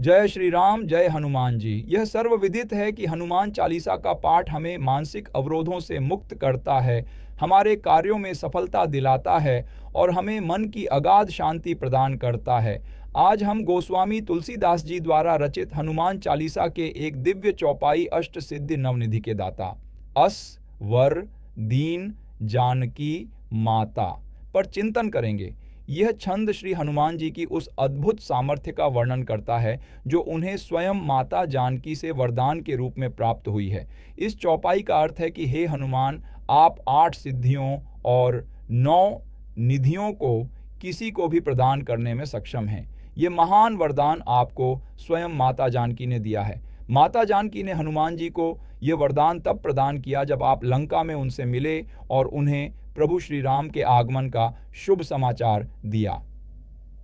जय श्री राम, जय हनुमान जी। यह सर्वविदित है कि हनुमान चालीसा का पाठ हमें मानसिक अवरोधों से मुक्त करता है, हमारे कार्यों में सफलता दिलाता है और हमें मन की अगाध शांति प्रदान करता है। आज हम गोस्वामी तुलसीदास जी द्वारा रचित हनुमान चालीसा के एक दिव्य चौपाई अष्ट सिद्धि नवनिधि के दाता अस वर दीन जानकी माता पर चिंतन करेंगे। यह छंद श्री हनुमान जी की उस अद्भुत सामर्थ्य का वर्णन करता है जो उन्हें स्वयं माता जानकी से वरदान के रूप में प्राप्त हुई है। इस चौपाई का अर्थ है कि हे हनुमान, आप 8 सिद्धियों और 9 निधियों को किसी को भी प्रदान करने में सक्षम हैं। ये महान वरदान आपको स्वयं माता जानकी ने दिया है। माता जानकी ने हनुमान जी को यह वरदान तब प्रदान किया जब आप लंका में उनसे मिले और उन्हें प्रभु श्री राम के आगमन का शुभ समाचार दिया।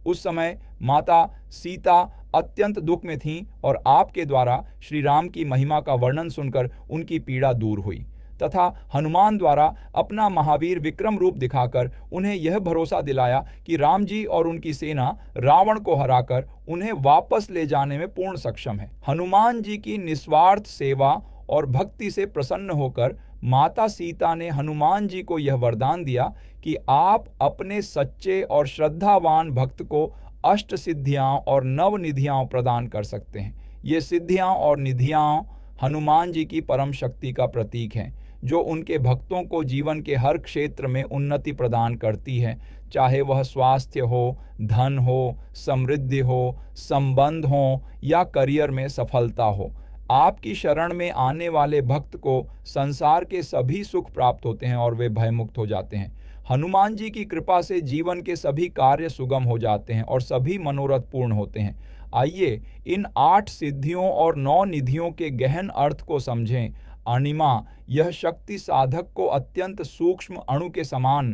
उस समय माता सीता अत्यंत दुख में थीं और आपके द्वारा श्री राम की महिमा का वर्णन सुनकर उनकी पीड़ा दूर हुई तथा हनुमान द्वारा अपना महावीर विक्रम रूप दिखाकर उन्हें यह भरोसा दिलाया कि राम जी और उनकी सेना रावण को हराकर उन्हें वापस ले जाने में पूर्ण सक्षम है। हनुमान जी की निस्वार्थ सेवा और भक्ति से प्रसन्न होकर माता सीता ने हनुमान जी को यह वरदान दिया कि आप अपने सच्चे और श्रद्धावान भक्त को अष्ट सिद्धियां और नव निधियां प्रदान कर सकते हैं। ये सिद्धियां और निधियां हनुमान जी की परम शक्ति का प्रतीक हैं, जो उनके भक्तों को जीवन के हर क्षेत्र में उन्नति प्रदान करती है, चाहे वह स्वास्थ्य हो, धन हो, समृद्धि हो, संबंध हो या करियर में सफलता हो। आपकी शरण में आने वाले भक्त को संसार के सभी सुख प्राप्त होते हैं और वे भयमुक्त हो जाते हैं। हनुमान जी की कृपा से जीवन के सभी कार्य सुगम हो जाते हैं और सभी मनोरथ पूर्ण होते हैं। आइए इन 8 सिद्धियों और 9 निधियों के गहन अर्थ को समझें। अणिमा यह शक्ति साधक को अत्यंत सूक्ष्म अणु के समान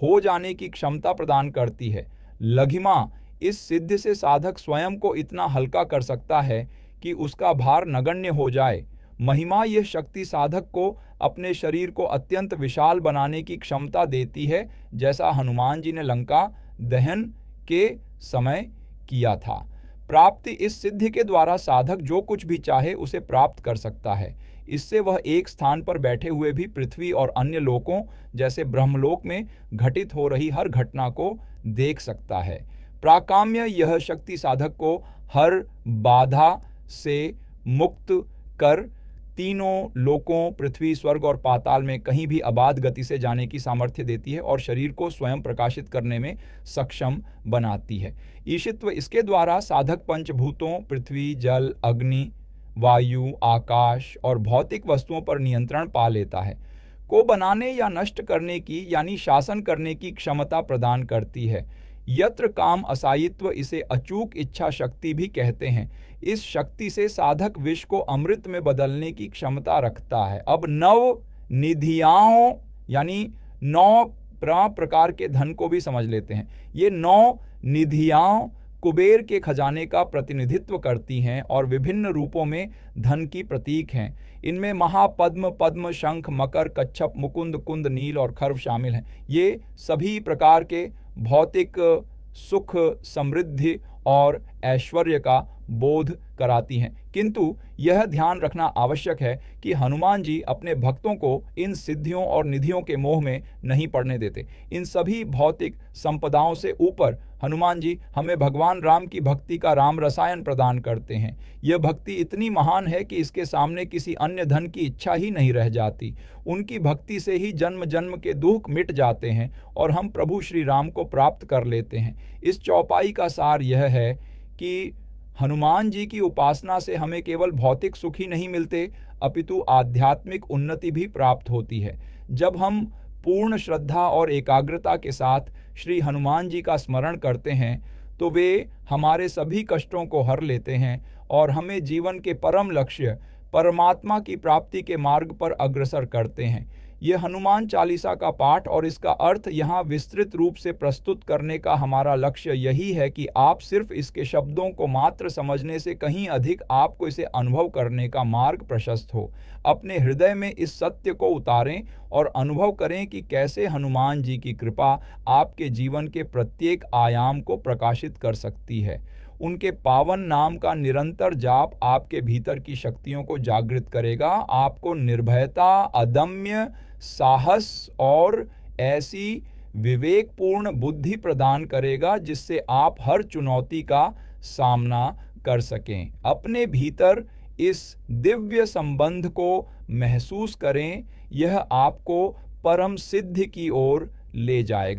हो जाने की क्षमता प्रदान करती है। लघिमा इस सिद्धि से साधक स्वयं को इतना हल्का कर सकता है कि उसका भार नगण्य हो जाए। महिमा यह शक्ति साधक को अपने शरीर को अत्यंत विशाल बनाने की क्षमता देती है, जैसा हनुमान जी ने लंका दहन के समय किया था। प्राप्ति इस सिद्धि के द्वारा साधक जो कुछ भी चाहे उसे प्राप्त कर सकता है। इससे वह एक स्थान पर बैठे हुए भी पृथ्वी और अन्य लोकों जैसे ब्रह्मलोक में घटित हो रही हर घटना को देख सकता है। प्राकाम्य यह शक्ति साधक को हर बाधा से मुक्त कर तीनों लोकों पृथ्वी, स्वर्ग और पाताल में कहीं भी अबाध गति से जाने की सामर्थ्य देती है और शरीर को स्वयं प्रकाशित करने में सक्षम बनाती है। ईशित्व इसके द्वारा साधक पंचभूतों पृथ्वी, जल, अग्नि, वायु, आकाश और भौतिक वस्तुओं पर नियंत्रण पा लेता है। को बनाने या नष्ट करने की यानी शासन करने की क्षमता प्रदान करती है। यत्र काम असायित्व इसे अचूक इच्छा शक्ति भी कहते हैं। इस शक्ति से साधक विष को अमृत में बदलने की क्षमता रखता है। अब 9 निधियाओं यानी 9 प्रकार के धन को भी समझ लेते हैं। ये 9 निधियां कुबेर के खजाने का प्रतिनिधित्व करती हैं और विभिन्न रूपों में धन की प्रतीक हैं। इनमें महापद्म, पद्म, शंख, मकर, कच्छप, मुकुंद, कुंद, नील और खर्व शामिल हैं। ये सभी प्रकार के भौतिक सुख, समृद्धि और ऐश्वर्य का बोध कराती हैं। किंतु यह ध्यान रखना आवश्यक है कि हनुमान जी अपने भक्तों को इन सिद्धियों और निधियों के मोह में नहीं पड़ने देते। इन सभी भौतिक संपदाओं से ऊपर हनुमान जी हमें भगवान राम की भक्ति का राम रसायन प्रदान करते हैं। यह भक्ति इतनी महान है कि इसके सामने किसी अन्य धन की इच्छा ही नहीं रह जाती। उनकी भक्ति से ही जन्म जन्म के दुख मिट जाते हैं और हम प्रभु श्री राम को प्राप्त कर लेते हैं। इस चौपाई का सार यह है कि हनुमान जी की उपासना से हमें केवल भौतिक सुख ही नहीं मिलते, अपितु आध्यात्मिक उन्नति भी प्राप्त होती है। जब हम पूर्ण श्रद्धा और एकाग्रता के साथ श्री हनुमान जी का स्मरण करते हैं तो वे हमारे सभी कष्टों को हर लेते हैं और हमें जीवन के परम लक्ष्य परमात्मा की प्राप्ति के मार्ग पर अग्रसर करते हैं। यह हनुमान चालीसा का पाठ और इसका अर्थ यहाँ विस्तृत रूप से प्रस्तुत करने का हमारा लक्ष्य यही है कि आप सिर्फ इसके शब्दों को मात्र समझने से कहीं अधिक आपको इसे अनुभव करने का मार्ग प्रशस्त हो। अपने हृदय में इस सत्य को उतारें और अनुभव करें कि कैसे हनुमान जी की कृपा आपके जीवन के प्रत्येक आयाम को प्रकाशित कर सकती है। उनके पावन नाम का निरंतर जाप आपके भीतर की शक्तियों को जागृत करेगा, आपको निर्भयता, अदम्य साहस और ऐसी विवेकपूर्ण बुद्धि प्रदान करेगा जिससे आप हर चुनौती का सामना कर सकें। अपने भीतर इस दिव्य संबंध को महसूस करें, यह आपको परम सिद्धि की ओर ले जाएगा।